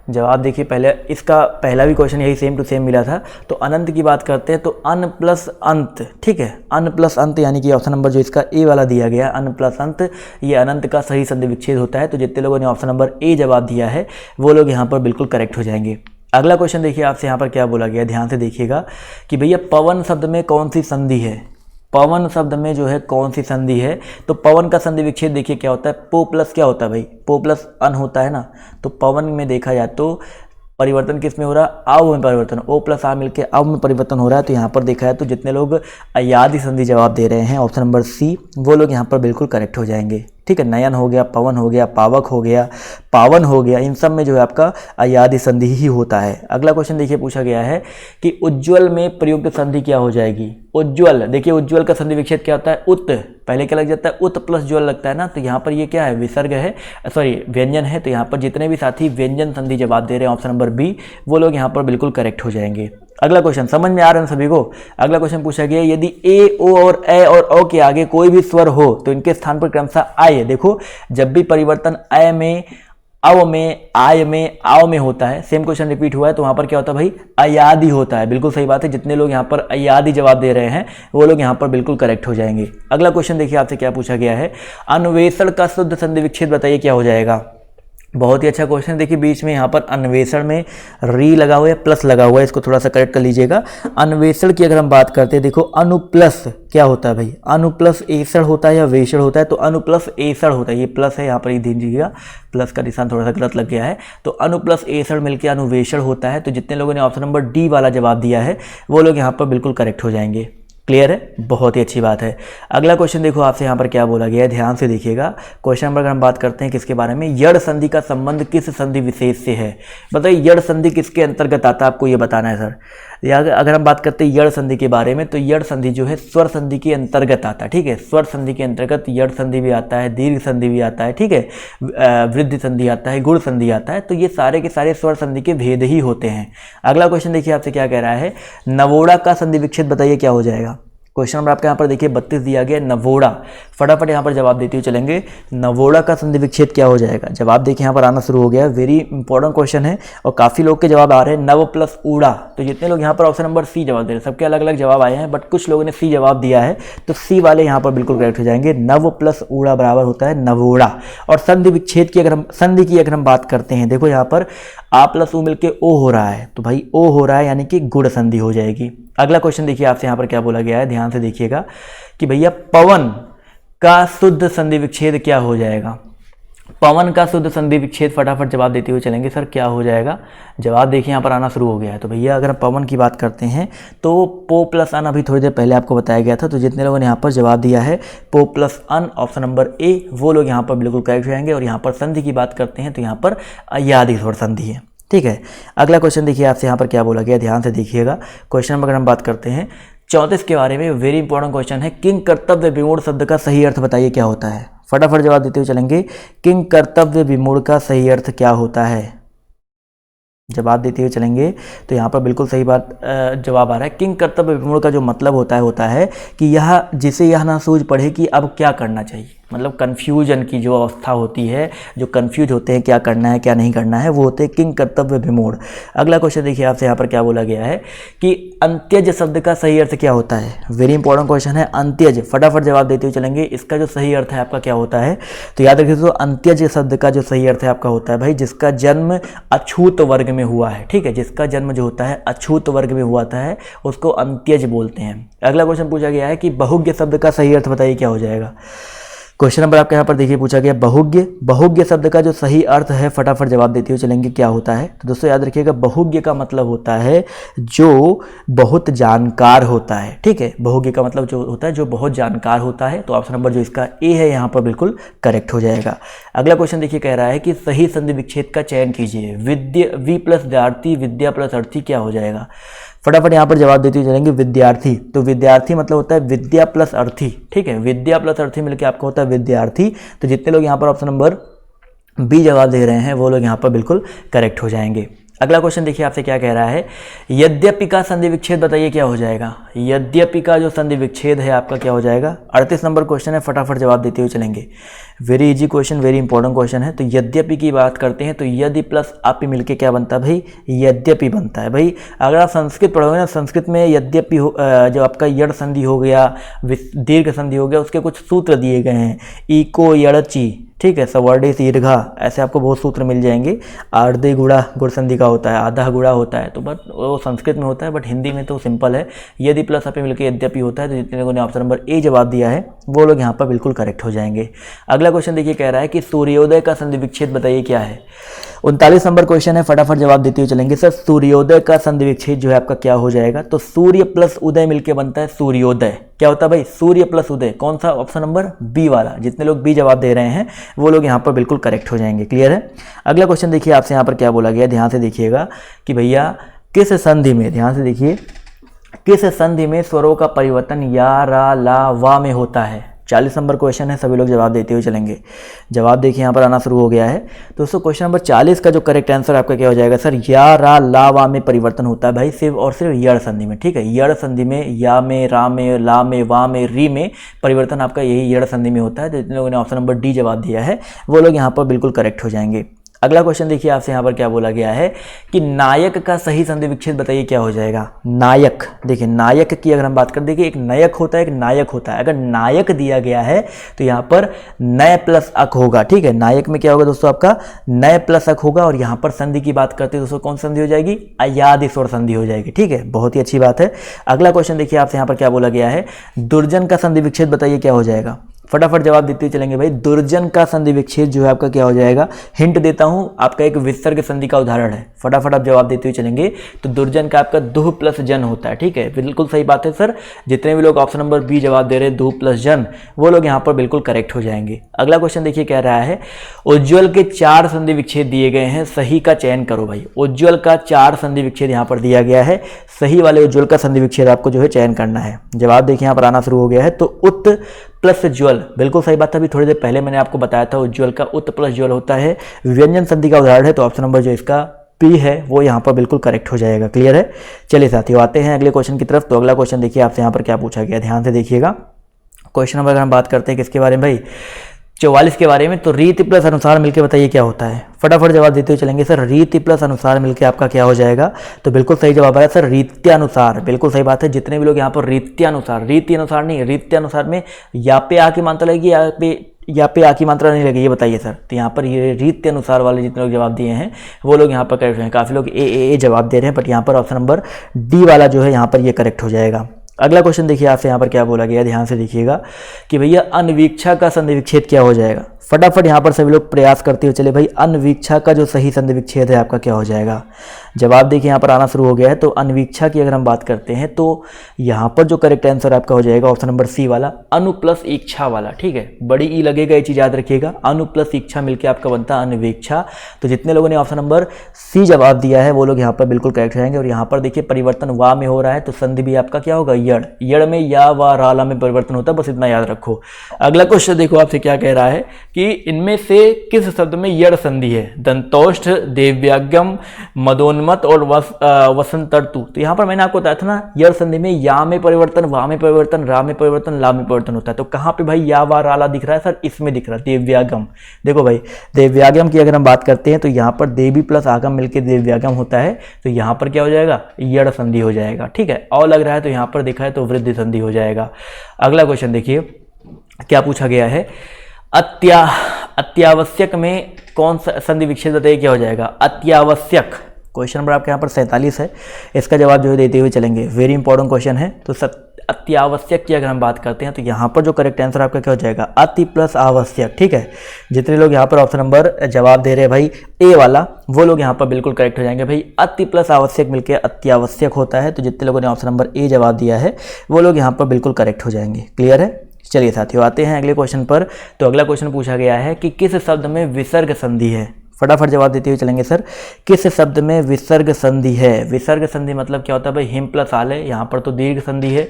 जवाब देखिए, पहले इसका पहला भी क्वेश्चन यही सेम टू सेम मिला था। तो अनंत की बात करते हैं तो अन प्लस अंत, ठीक है। अन प्लस अंत यानी कि ऑप्शन नंबर जो इसका ए वाला दिया गया अन प्लस अंत, ये अनंत का सही संधि विच्छेद होता है। तो जितने लोगों ने ऑप्शन नंबर ए जवाब दिया है वो लोग यहाँ पर बिल्कुल करेक्ट हो जाएंगे। अगला क्वेश्चन देखिए आपसे यहाँ पर क्या बोला गया, ध्यान से देखिएगा कि भैया पवन शब्द में कौन सी संधि है। पवन शब्द में जो है कौन सी संधि है। तो पवन का संधि विच्छेद देखिए क्या होता है, पो प्लस क्या होता है भाई, पो प्लस अन होता है ना। तो पवन में देखा जाए तो परिवर्तन किस में हो रहा है, आव में परिवर्तन, ओ प्लस आ मिलके आव में परिवर्तन हो रहा है। तो यहाँ पर देखा है तो जितने लोग अयादि संधि जवाब दे रहे हैं ऑप्शन नंबर सी, वो लोग यहाँ पर बिल्कुल करेक्ट हो जाएंगे, ठीक है। नयन हो गया, पवन हो गया, पावक हो गया, पावन हो गया, इन सब में जो है आपका अयादि संधि ही होता है। अगला क्वेश्चन देखिए पूछा गया है कि उज्ज्वल में प्रयुक्त संधि क्या हो जाएगी। उज्ज्वल, देखिए उज्ज्वल का संधि विच्छेद क्या होता है, उत, पहले क्या लग जाता है, उत प्लस ज्वल लगता है ना। तो यहाँ पर ये क्या है, विसर्ग है, सॉरी व्यंजन है। तो यहाँ पर जितने भी साथी व्यंजन संधि जवाब दे रहे हैं ऑप्शन नंबर बी, वो लोग यहाँ पर बिल्कुल करेक्ट हो जाएंगे। अगला क्वेश्चन समझ में आ रहा है सभी को। अगला क्वेश्चन पूछा गया यदि ए ओ और ए और ओ के आगे कोई भी स्वर हो तो इनके स्थान पर क्रमशः आए। देखो जब भी परिवर्तन अ में, अव में, आय में, आव में होता है, सेम क्वेश्चन रिपीट हुआ है तो वहां पर क्या होता है भाई, अयादि होता है। बिल्कुल सही बात है, जितने लोग यहाँ पर अयादि जवाब दे रहे हैं वो लोग यहाँ पर बिल्कुल करेक्ट हो जाएंगे। अगला क्वेश्चन देखिए आपसे क्या पूछा गया है, अन्वेषण का शुद्ध संधि विच्छेद बताइए क्या हो जाएगा। बहुत ही अच्छा क्वेश्चन। देखिए बीच में यहाँ पर अन्वेषण में री लगा हुआ है, प्लस लगा हुआ है, इसको थोड़ा सा करेक्ट कर लीजिएगा। अन्वेषण की अगर हम बात करते हैं, देखो अनुप्लस क्या होता है भाई, अनुप्लस एषण होता है या वेषण होता है। तो अनुप्लस एषण होता है, ये प्लस है यहाँ पर, ये ध्यान दीजिएगा, प्लस का निशान थोड़ा सा गलत लग गया है। तो अनुप्लस एषण मिलकर अनुवेषण होता है। तो जितने लोगों ने ऑप्शन नंबर डी वाला जवाब दिया है वो लोग यहाँ पर बिल्कुल करेक्ट हो जाएंगे। क्लियर है, बहुत ही अच्छी बात है। अगला क्वेश्चन देखो आपसे यहाँ पर क्या बोला गया है, ध्यान से देखिएगा। क्वेश्चन नंबर अगर हम बात करते हैं किसके बारे में, यड़ संधि का संबंध किस संधि विशेष से है। बताइए यड़ संधि किसके अंतर्गत आता है, आपको ये बताना है सर। या अगर हम बात करते हैं यड़ संधि के बारे में तो यड़ संधि जो है स्वर संधि के अंतर्गत आता है, ठीक है। स्वर संधि के अंतर्गत यड़ संधि भी आता है, दीर्घ संधि भी आता है, ठीक है, वृद्धि संधि आता है, गुण संधि आता है। तो ये सारे के सारे स्वर संधि के भेद ही होते हैं। अगला क्वेश्चन देखिए आपसे क्या कह रहा है, नवोड़ा का संधि विच्छेद बताइए क्या हो जाएगा। क्वेश्चन नंबर आपके यहाँ पर देखिए 32 दिया गया, नवोड़ा। फटाफट यहाँ पर जवाब देते हुए चलेंगे, नवोड़ा का संधि विच्छेद क्या हो जाएगा। जवाब देखिए यहाँ पर आना शुरू हो गया, वेरी इंपॉर्टेंट क्वेश्चन है और काफ़ी लोग के जवाब आ रहे हैं, नव प्लस ऊड़ा। तो जितने लोग यहाँ पर ऑप्शन नंबर सी जवाब दे रहे हैं, सबके अलग अलग जवाब आए हैं, बट कुछ लोगों ने सी जवाब दिया है, तो सी वाले यहाँ पर बिल्कुल करेक्ट हो जाएंगे। नव प्लस ऊड़ा बराबर होता है नवोड़ा। और संधि विच्छेद की अगर हम बात करते हैं, देखो यहाँ पर आ प्लस ऊ मिलके ओ हो रहा है, तो भाई ओ हो रहा है यानी कि गुण संधि हो जाएगी। अगला क्वेश्चन देखिए आपसे यहाँ पर क्या बोला गया है, ध्यान से देखिएगा कि भैया पवन का शुद्ध संधि विच्छेद क्या हो जाएगा। पवन का शुद्ध संधि विच्छेद फटाफट जवाब देते हुए चलेंगे सर, क्या हो जाएगा। जवाब देखिए यहाँ पर आना शुरू हो गया है। तो भैया अगर पवन की बात करते हैं तो पो प्लस अन अभी थोड़ी देर पहले आपको बताया गया था। तो जितने लोगों ने यहाँ पर जवाब दिया है पो plus on option number A, वो लोग यहाँ पर बिल्कुल करेक्ट हो जाएंगे। और यहाँ पर संधि की बात करते हैं तो यहाँ पर अयादि स्वर संधि है, ठीक है। अगला क्वेश्चन देखिए आपसे यहाँ पर क्या बोला गया, ध्यान से देखिएगा। क्वेश्चन नंबर अगर हम बात करते हैं 34 के बारे में, वेरी इंपॉर्टेंट क्वेश्चन है, किंग कर्तव्य विमूढ़ शब्द का सही अर्थ बताइए क्या होता है। फटाफट जवाब देते हुए चलेंगे, किंग कर्तव्य विमूढ़ का सही अर्थ क्या होता है। जवाब देते हुए चलेंगे तो यहाँ पर बिल्कुल सही बात जवाब आ रहा है। किंग कर्तव्य विमूढ़ का जो मतलब होता है कि यह जिसे यह ना सूझ पड़े कि अब क्या करना चाहिए। मतलब कन्फ्यूजन की जो अवस्था होती है, जो कन्फ्यूज होते हैं क्या करना है क्या नहीं करना है, वो होते हैं किंग कर्तव्य विमूढ़। अगला क्वेश्चन देखिए आपसे यहाँ पर क्या बोला गया है कि अंत्यज शब्द का सही अर्थ क्या होता है। वेरी इंपॉर्टेंट क्वेश्चन है अंत्यज, फटाफट जवाब देते हुए चलेंगे। इसका जो सही अर्थ है आपका क्या होता है, तो याद रखिए दोस्तों, अंत्यज शब्द का जो सही अर्थ है आपका होता है भाई जिसका जन्म अछूत वर्ग में हुआ है। ठीक है, जिसका जन्म जो होता है अछूत वर्ग में हुआ है उसको अंत्यज बोलते हैं। अगला क्वेश्चन पूछा गया है कि बहुज्ञ शब्द का सही अर्थ बताइए क्या हो जाएगा। क्वेश्चन नंबर आपके यहाँ पर देखिए पूछा गया बहुज्ञ, बहुज्ञ शब्द का जो सही अर्थ है फटाफट जवाब देते हुए चलेंगे क्या होता है। तो दोस्तों याद रखिएगा बहुज्ञ का मतलब होता है जो बहुत जानकार होता है। ठीक है, बहुज्ञ का मतलब जो होता है जो बहुत जानकार होता है। तो ऑप्शन नंबर जो इसका ए है यहाँ पर बिल्कुल करेक्ट हो जाएगा। अगला क्वेश्चन देखिए कह रहा है कि सही संधि विच्छेद का चयन कीजिए। वी प्लस द्यार्थी विद्या प्लस अर्थी क्या हो जाएगा। फटाफट यहाँ पर जवाब देते हुए चलेंगे विद्यार्थी। तो विद्यार्थी मतलब होता है विद्या प्लस अर्थी। ठीक है, विद्या प्लस अर्थी मिलकर आपका होता है विद्यार्थी। तो जितने लोग यहाँ पर ऑप्शन नंबर बी जवाब दे रहे हैं वो लोग यहाँ पर बिल्कुल करेक्ट हो जाएंगे। अगला क्वेश्चन देखिए आपसे क्या कह रहा है, यद्यपि का संधि विच्छेद बताइए क्या हो जाएगा। यद्यपि का जो संधि विच्छेद है आपका क्या हो जाएगा। 38 नंबर क्वेश्चन है, फटाफट जवाब देते हुए चलेंगे। Very easy question, very important question है। तो यद्यपि की बात करते हैं तो यदि प्लस अपि मिलके क्या बनता है भाई, यद्यपि बनता है। भाई अगर आप संस्कृत पढ़ोगे ना, संस्कृत में यद्यपि जो आपका यड़ संधि हो गया, दीर्घ संधि हो गया, उसके कुछ सूत्र दिए गए हैं। इको यड़ची, ठीक है, सवर्णी दीर्घा, ऐसे आपको बहुत सूत्र मिल जाएंगे। आर्धे गुणा गुण संधि का होता है, आधा गुणा होता है, तो बट वो संस्कृत में होता है, बट हिंदी में तो सिंपल है, यदि प्लस अपि मिलकर यद्यपि होता है। तो जितने लोगों ने ऑप्शन नंबर ए जवाब दिया है वो लोग यहाँ पर बिल्कुल करेक्ट हो जाएंगे। अगला क्वेश्चन देखिए कह रहा है कि सूर्योदय का संधि विच्छेद बताइए क्या है। 39 नंबर क्वेश्चन है, फटाफट जवाब देते हुए चलेंगे। सर सूर्योदय का संधि विच्छेद जो है आपका क्या हो जाएगा। तो सूर्य प्लस उदय मिलके बनता है सूर्योदय। क्या होता है भाई, सूर्य प्लस उदय। कौन सा, ऑप्शन नंबर बी वाला। जितने लोग बी जवाब दे रहे हैं वो लोग यहाँ पर बिल्कुल करेक्ट हो जाएंगे। क्लियर है। अगला क्वेश्चन देखिए आपसे यहाँ पर क्या बोला गया, ध्यान से देखिएगा कि भैया किस संधि में, ध्यान से देखिए, किस संधि में स्वरों का परिवर्तन या, रा, ला, वा में होता है। 40 नंबर क्वेश्चन है, सभी लोग जवाब देते हुए चलेंगे। जवाब देखिए यहाँ पर आना शुरू हो गया है। दोस्तों क्वेश्चन नंबर 40 का जो करेक्ट आंसर आपका क्या हो जाएगा। सर या, रा, ला, वा में परिवर्तन होता है भाई सिर्फ और सिर्फ यड़ संधि में। ठीक है, यड़ संधि में या में, रा में, ला में, वा में, री में परिवर्तन आपका यही यड़ संधि में होता है। तो जितने लोगों ने ऑप्शन नंबर डी जवाब दिया है वो लोग यहाँ पर बिल्कुल करेक्ट हो जाएंगे। अगला क्वेश्चन देखिए आपसे यहाँ पर क्या बोला गया है कि नायक का सही संधि विच्छेद बताइए क्या हो जाएगा। नायक, देखिए नायक की अगर हम बात कर, देखिए एक नयक होता है एक नायक होता है। अगर नायक दिया गया है तो यहाँ पर नय प्लस अक होगा। ठीक है, नायक में क्या होगा दोस्तों आपका नय प्लस अक होगा। और यहाँ पर संधि की बात करते हैं दोस्तों, कौन संधि हो जाएगी, अयादि स्वर संधि हो जाएगी। ठीक है, बहुत ही अच्छी बात है। अगला क्वेश्चन देखिए आपसे यहाँ पर क्या बोला गया है, दुर्जन का संधि विच्छेद बताइए क्या हो जाएगा। फटाफट जवाब देते चलेंगे भाई। दुर्जन का संधि विच्छेद जो है आपका क्या हो जाएगा। हिंट देता हूं, आपका एक विसर्ग संधि का उदाहरण है। फटाफट आप जवाब देते हुए चलेंगे। तो दुर्जन का आपका दुह प्लस जन होता है। ठीक है, बिल्कुल सही बात है सर। जितने भी लोग ऑप्शन नंबर बी जवाब दे रहे हैं दुह प्लस जन, वो लोग यहाँ पर बिल्कुल करेक्ट हो जाएंगे। अगला क्वेश्चन देखिए कह रहा है उज्ज्वल के 4 संधि विच्छेद दिए गए हैं, सही का चयन करो भाई। उज्ज्वल का 4 संधि विच्छेद यहाँ पर दिया गया है, सही वाले उज्ज्वल का संधि विच्छेद आपको जो है चयन करना है। जवाब देखिए यहाँ पर आना शुरू हो गया है। तो उत प्लस ज्वल, बिल्कुल सही बात है। अभी थोड़ी देर पहले मैंने आपको बताया था उज्ज्वल का उत प्लस ज्वल होता है, व्यंजन संधि का उदाहरण है। तो ऑप्शन नंबर जो इसका पी है वो यहाँ पर बिल्कुल करेक्ट हो जाएगा। क्लियर है। चलिए साथियों आते हैं अगले क्वेश्चन की तरफ। तो अगला क्वेश्चन देखिए आपसे यहाँ पर क्या पूछा गया, ध्यान से देखिएगा। क्वेश्चन नंबर अगर हम बात करते हैं किसके बारे में भाई, 44 के बारे में। तो रीति प्लस अनुसार मिलकर बताइए क्या होता है। फटाफट जवाब देते हुए चलेंगे। सर रीति प्लस अनुसार मिलकर आपका क्या हो जाएगा। तो बिल्कुल सही जवाब आया सर, रीत्यानुसार। बिल्कुल सही बात है। जितने भी लोग यहाँ पर रीत्यानुसार, रीति अनुसार नहीं, रीत्यानुसार में या पे आ की मात्रा लगेगी या पे आ की मात्रा नहीं लगी, ये बताइए सर। तो यहाँ पर ये रीति अनुसार वाले जितने लोग जवाब दिए हैं वो लोग यहाँ पर करेक्ट हैं। काफ़ी लोग ए जवाब दे रहे हैं, बट यहाँ पर ऑप्शन नंबर डी वाला जो है यहाँ पर ये करेक्ट हो जाएगा। अगला क्वेश्चन देखिए आपसे यहाँ पर क्या बोला गया, ध्यान से देखिएगा कि भैया अनवीक्षा का संधि विच्छेद क्या हो जाएगा। फटाफट यहाँ पर सभी लोग प्रयास करते हुए चले भाई। अनवीक्षा का जो सही संधि विच्छेद है आपका क्या हो जाएगा। जवाब देखिए यहाँ पर आना शुरू हो गया है। तो अनवीक्षा की अगर हम बात करते हैं तो यहाँ पर जो करेक्ट आंसर आपका हो जाएगा ऑप्शन नंबर सी वाला, अनु प्लस इच्छा वाला। ठीक है, बड़ी ई लगेगा, ये चीज़ याद रखिएगा। अनु प्लस इच्छा मिलकर आपका बनता है अनवीक्षा। तो जितने लोगों ने ऑप्शन नंबर सी जवाब दिया है वो लोग यहाँ पर बिल्कुल करेक्ट रहेंगे। और यहाँ पर देखिए परिवर्तन वा में हो रहा है, तो संधि भी आपका क्या होगा, यड़। यड़ में या वा राला में परिवर्तन होता है, बस इतना याद रखो। अगला क्वेश्चन देखो आपसे क्या कह रहा है कि इनमें से किस शब्द में यड़ संधि है। दंतोष्ठ, देव्याज्ञम, मदोन्मत और वसंतर्तु। तो यहाँ पर मैंने आपको बताया था ना, यड़ संधि में या में परिवर्तन, वा में परिवर्तन, रा में परिवर्तन, ला में परिवर्तन होता है। तो कहाँ पे भाई या वा राला दिख रहा है सर? इसमें दिख रहा है, देव्यागम। देखो भाई, देव्यागम की अगर हम बात करते हैं तो यहाँ पर देवी प्लस आगम मिलकर देव्यागम होता है। तो यहाँ पर क्या हो जाएगा? यड़ संधि हो जाएगा। ठीक है, और लग रहा है तो यहाँ पर देखा है तो वृद्धि संधि हो जाएगा। अगला क्वेश्चन देखिए क्या पूछा गया है। अत्यावश्यक में कौन सा संधि विच्छेद बताइए क्या हो जाएगा? अत्यावश्यक। क्वेश्चन नंबर आपके यहाँ पर 47 है, इसका जवाब जो है देते हुए चलेंगे। वेरी इंपॉर्टेंट क्वेश्चन है। तो अत्यावश्यक की अगर हम बात करते हैं तो यहाँ पर जो करेक्ट आंसर आपका क्या हो जाएगा? अति प्लस आवश्यक। ठीक है, जितने लोग यहाँ पर ऑप्शन नंबर जवाब दे रहे हैं भाई ए वाला, वो लोग यहाँ पर बिल्कुल करेक्ट हो जाएंगे। भाई अति प्लस आवश्यक मिलकर अत्यावश्यक होता है। तो जितने लोगों ने ऑप्शन नंबर ए जवाब दिया है वो लोग यहाँ पर बिल्कुल करेक्ट हो जाएंगे। क्लियर है? चलिए साथियों, आते हैं अगले क्वेश्चन पर। तो अगला क्वेश्चन पूछा गया है कि किस शब्द में विसर्ग संधि है? फटाफट जवाब देते हुए चलेंगे सर। किस शब्द में विसर्ग संधि है? विसर्ग संधि मतलब क्या होता है भाई? हिम प्लस आले, यहाँ पर तो दीर्घ संधि है।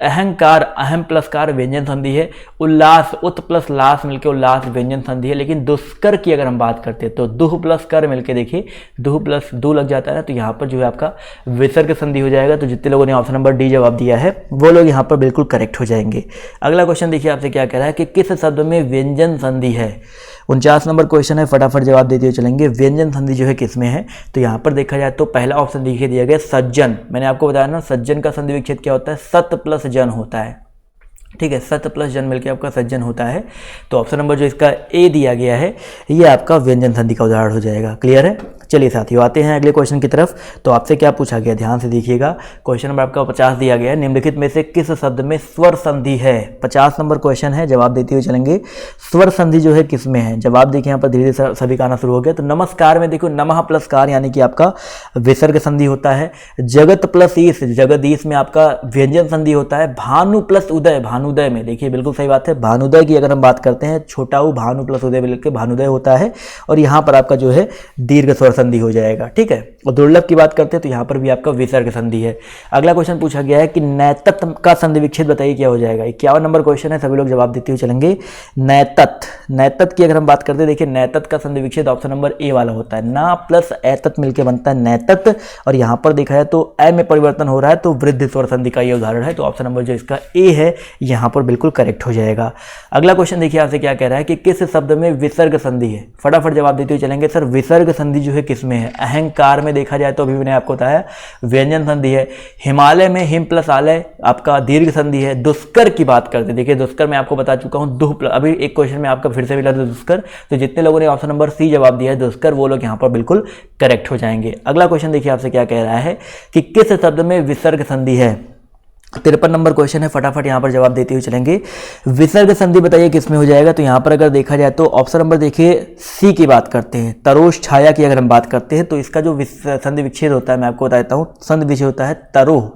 अहंकार, अहम प्लस कार, व्यंजन संधि है। उल्लास, उत प्लस लास मिलके उल्लास व्यंजन संधि है। लेकिन दुष्कर की अगर हम बात करते हैं तो दुह प्लस कर मिलके देखिए, दुह प्लस दू लग जाता है ना, तो यहाँ पर जो है आपका विसर्ग संधि हो जाएगा। तो जितने लोगों ने ऑप्शन नंबर डी जवाब दिया है वो लोग यहाँ पर बिल्कुल करेक्ट हो जाएंगे। अगला क्वेश्चन देखिए आपसे क्या कह रहा है कि किस शब्द में व्यंजन संधि है? 49 नंबर क्वेश्चन है, फटाफट जवाब देते हुए चलेंगे। व्यंजन संधि जो है किसमें है? तो यहाँ पर देखा जाए तो पहला ऑप्शन दिखे दिया गया सज्जन। मैंने आपको बताया ना, सज्जन का संधि विच्छेद क्या होता है? सत प्लस जन होता है। ठीक है, सत प्लस जन मिलकर आपका सज्जन होता है। तो ऑप्शन नंबर जो इसका ए दिया गया है ये आपका व्यंजन संधि का उदाहरण हो जाएगा। क्लियर है? चलिए साथियों, आते हैं अगले क्वेश्चन की तरफ। तो आपसे क्या पूछा गया, ध्यान से देखिएगा। क्वेश्चन नंबर आपका 50 दिया गया है। निम्नलिखित में से किस शब्द में स्वर संधि है? 50 नंबर क्वेश्चन है, जवाब देते हुए चलेंगे। स्वर संधि जो है किसमें है? जवाब देखिए यहाँ पर धीरे धीरे सभी का आना शुरू हो गया। तो नमस्कार में देखो, नमः प्लस कार यानी कि आपका विसर्ग संधि होता है। जगत प्लस ईश, जगदीश में आपका व्यंजन संधि होता है। भानु प्लस उदय, भानुदय में देखिए बिल्कुल सही बात है। भानुदय की अगर हम बात करते हैं, छोटा ऊ भानु प्लस उदय मिलकर भानुदय होता है। और यहाँ पर आपका जो है दीर्घ स्वर संधि हो जाएगा। ठीक है, और दुर्लभ की बात करते हैं तो यहाँ पर भी आपका विसर्ग संधि है। अगला क्वेश्चन पूछा गया है कि नैतत का संधि विच्छेद बताइए क्या हो जाएगा? 51 नंबर क्वेश्चन है, सभी लोग जवाब देते हुए चलेंगे। नैतत, नैतत की अगर हम बात करते हैं, देखिए नैतत का संधि विच्छेद ऑप्शन नंबर ए वाला होता है। ना प्लस ऐतत मिलकर बनता है नैतत। और यहाँ पर देखा है तो ए में परिवर्तन हो रहा है, तो वृद्धि स्वर संधि का ये उदाहरण है। तो ऑप्शन नंबर जो इसका ए है यहाँ पर बिल्कुल करेक्ट हो जाएगा। अगला क्वेश्चन देखिए आपसे क्या कह रहा है कि किस शब्द में विसर्ग संधि है? फटाफट जवाब देते हुए चलेंगे सर। विसर्ग संधि जो है किसमें है? अहंकार में देखा जाए तो अभी मैंने आपको बताया व्यंजन संधि है। हिमालय में हिम प्लस आलय आपका दीर्घ संधि है। दुष्कर की बात करते, देखिए दुष्कर मैं आपको बता चुका हूं, दुह प्लस, अभी एक क्वेश्चन में आपका फिर से मिला दुष्कर। तो जितने लोगों ने ऑप्शन नंबर सी जवाब दिया है दुष्कर, वो लोग यहाँ पर बिल्कुल करेक्ट हो जाएंगे। अगला क्वेश्चन देखिए आपसे क्या कह रहा है कि किस शब्द में विसर्ग संधि है? 53 नंबर क्वेश्चन है, फटाफट यहाँ पर जवाब देते हुए चलेंगे। विसर्ग संधि बताइए किसमें हो जाएगा? तो यहाँ पर अगर देखा जाए तो ऑप्शन नंबर देखिए सी की बात करते हैं। तरोष छाया की अगर हम बात करते हैं तो इसका जो संधि विच्छेद होता है मैं आपको बता देता हूँ। संधि विच्छेद होता है तरोह,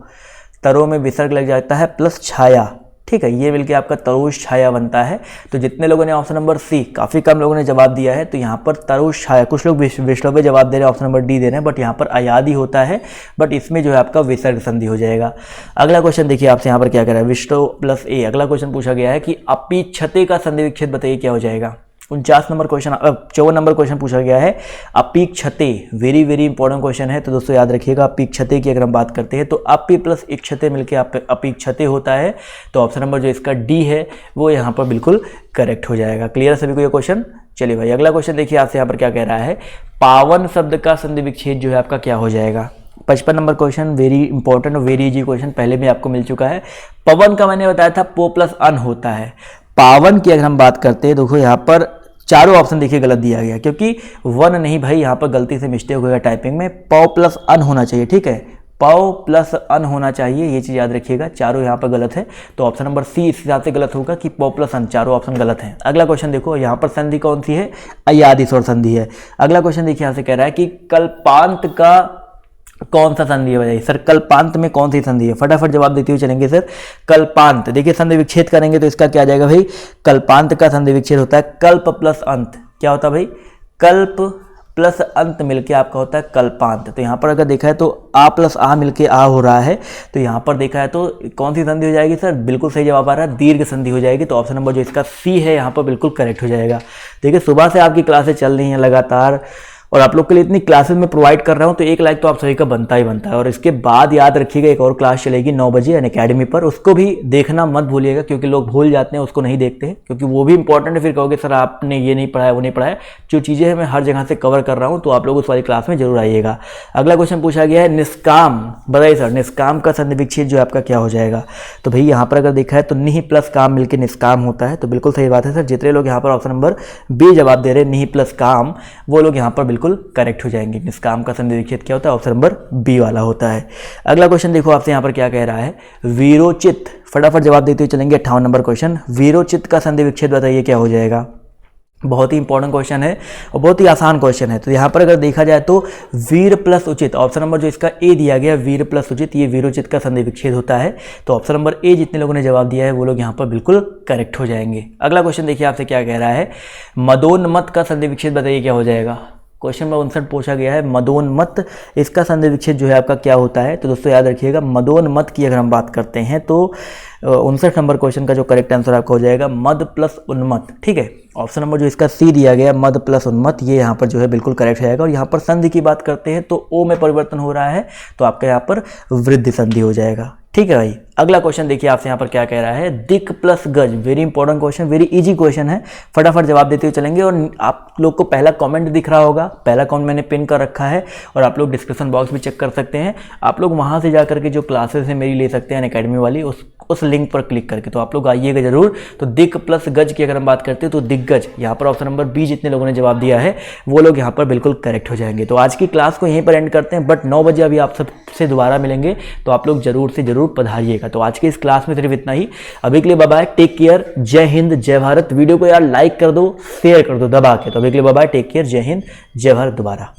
तरोह में विसर्ग लग जाता है प्लस छाया। ठीक है, ये मिलके आपका तरोष छाया बनता है। तो जितने लोगों ने ऑप्शन नंबर सी, काफ़ी कम लोगों ने जवाब दिया है, तो यहाँ पर तरोष छाया, कुछ लोग विश्व पे जवाब दे रहे हैं, ऑप्शन नंबर डी दे रहे हैं, बट यहाँ पर अयादि होता है, बट इसमें जो है आपका विसर्ग संधि हो जाएगा। अगला क्वेश्चन देखिए आपसे यहाँ पर क्या कर रहा है, विश्व प्लस ए। अगला क्वेश्चन पूछा गया है कि अपीक्षते का संधि विच्छेद बताइए क्या हो जाएगा? 49 नंबर क्वेश्चन, 54 नंबर क्वेश्चन पूछा गया है अपीक्षते। वेरी वेरी इंपॉर्टेंट क्वेश्चन है, तो दोस्तों याद रखिएगा। अपीक्षते की अगर हम बात करते हैं तो अपी प्लस इक्षते मिलकर अपीक्षते होता है। तो ऑप्शन नंबर जो इसका डी है वो यहाँ पर बिल्कुल करेक्ट हो जाएगा। क्लियर है सभी को ये क्वेश्चन? चलिए भाई अगला क्वेश्चन देखिए आपसे यहाँ पर क्या कह रहा है, पावन शब्द का संधि विच्छेद जो है आपका क्या हो जाएगा? 55 नंबर क्वेश्चन, वेरी इंपॉर्टेंट और वेरी इजी क्वेश्चन, पहले भी आपको मिल चुका है। पवन का मैंने बताया था पो प्लस अन होता है। पावन की अगर हम बात करते हैं, देखो यहाँ पर चारों ऑप्शन देखिए गलत दिया गया, क्योंकि वन नहीं भाई, यहाँ पर गलती से मिस्टेक होगा टाइपिंग में। पौ प्लस अन होना चाहिए। ठीक है, पौ प्लस अन होना चाहिए, ये चीज़ याद रखिएगा। चारों यहाँ पर गलत है, तो ऑप्शन नंबर सी इस हिसाब से गलत होगा कि पौ प्लस अन, चारों ऑप्शन गलत हैं। अगला क्वेश्चन देखो, यहाँ पर संधि कौन सी है? अयादि स्वर संधि है। अगला क्वेश्चन देखिए यहाँ से कह रहा है कि कल्पांत का कौन सा संधि है? बताइए सर, कल्पांत में कौन सी संधि है? फटाफट जवाब देते हुए चलेंगे सर। कल्पांत, देखिए संधि विच्छेद करेंगे तो इसका क्या आ जाएगा भाई? कल्पांत का संधि विच्छेद होता है कल्प प्लस अंत। क्या होता है भाई? कल्प प्लस अंत मिलके आपका होता है कल्पांत। तो यहाँ पर अगर देखा है तो आ प्लस आ मिलके आ हो रहा है, तो यहाँ पर देखा है तो कौन सी संधि हो जाएगी सर? बिल्कुल सही जवाब आ रहा है, दीर्घ संधि हो जाएगी। तो ऑप्शन नंबर जो इसका सी है यहाँ पर बिल्कुल करेक्ट हो जाएगा। देखिए सुबह से आपकी क्लासेस चल रही हैं लगातार, और आप लोग के लिए इतनी क्लासेस में प्रोवाइड कर रहा हूँ, तो 1 लाइक तो आप सभी का बनता ही बनता है। और इसके बाद याद रखिएगा एक और क्लास चलेगी 9 बजे अनअकैडमी पर, उसको भी देखना मत भूलिएगा, क्योंकि लोग भूल जाते हैं, उसको नहीं देखते हैं, क्योंकि वो भी इंपॉर्टेंट है। फिर कहोगे सर आपने ये नहीं पढ़ाया वो नहीं पढ़ाया, जो चीज़ें हैं मैं हर जगह से कवर कर रहा हूँ, तो आप लोग उस वाली क्लास में जरूर आइएगा। अगला क्वेश्चन पूछा गया है निष्काम, बताइए सर निष्काम का संधि विच्छेद जो है आपका क्या हो जाएगा? तो भाई यहाँ पर अगर देखा है तो निहि प्लस काम मिलकर निष्काम होता है, तो बिल्कुल सही बात है सर। जितने लोग यहाँ पर ऑप्शन नंबर बी जवाब दे रहे हैं निहि प्लस काम, वो लोग यहाँ पर बिल्कुल करेक्ट हो जाएंगे। निष्काम का संधि विच्छेद क्या होता है? ऑप्शन नंबर बी वाला होता है। अगला क्वेश्चन देखो आपसे यहाँ पर क्या कह रहा है, वीरोचित, फटाफट जवाब देते हुए चलेंगे 58 नंबर क्वेश्चन। वीरोचित का संधि विच्छेद बताइए क्या हो जाएगा? बहुत ही इंपॉर्टेंट क्वेश्चन है और बहुत ही आसान क्वेश्चन है। तो यहाँ पर अगर देखा जाए तो वीर प्लस उचित, ऑप्शन नंबर जो इसका ए दिया गया वीर प्लस उचित, ये वीरोचित का संधि विच्छेद होता है। तो ऑप्शन नंबर ए जितने लोगों ने जवाब दिया है वो लोग यहाँ पर बिल्कुल करेक्ट हो जाएंगे। अगला क्वेश्चन देखिए आपसे क्या कह रहा है, मदोन्मत्त का संधि विच्छेद बताइए क्या हो जाएगा? क्वेश्चन नंबर 59 पूछा गया है मदोन्मत्त, इसका संधि विच्छेद जो है आपका क्या होता है? तो दोस्तों याद रखिएगा मदोन्मत्त की अगर हम बात करते हैं तो 59 नंबर क्वेश्चन का जो करेक्ट आंसर आपका हो जाएगा मद प्लस उन्मत्त। ठीक है, ऑप्शन नंबर जो इसका सी दिया गया मद प्लस उन्मत्त, ये यहाँ पर जो है बिल्कुल करेक्ट जाएगा। और यहाँ पर संधि की बात करते हैं तो ओ में परिवर्तन हो रहा है, तो आपका यहाँ पर वृद्धि संधि हो जाएगा। ठीक है भाई, अगला क्वेश्चन देखिए आपसे यहाँ पर क्या कह रहा है, दिक प्लस गज, very important question, very easy question है, फटाफट जवाब देते हुए चलेंगे। और आप लोग को पहला कमेंट दिख रहा होगा, पहला कमेंट मैंने पिन कर रखा है, और आप लोग डिस्क्रिप्शन बॉक्स भी चेक कर सकते हैं। आप लोग वहाँ से जा करके जो क्लासेस है मेरी ले सकते हैं अनअकैडमी वाली, उस लिंक पर क्लिक करके, तो आप लोग आइएगा जरूर। तो दिक प्लस गज की अगर हम बात करते हैं तो दिग्गज, यहाँ पर ऑप्शन नंबर बी जितने लोगों ने जवाब दिया है वो लोग यहाँ पर बिल्कुल करेक्ट हो जाएंगे। तो आज की क्लास को यहीं पर एंड करते हैं, बट 9 बजे अभी आप सबसे दोबारा मिलेंगे, तो आप लोग जरूर से जरूर पधारिएगा। तो आज की इस क्लास में सिर्फ इतना ही, अभी के लिए बाय बाय, टेक केयर, जय हिंद जय भारत। वीडियो को यार लाइक कर दो, शेयर कर दो दबा के। तो अभी के लिए बाय बाय, टेक केयर, जय हिंद जय भारत दोबारा।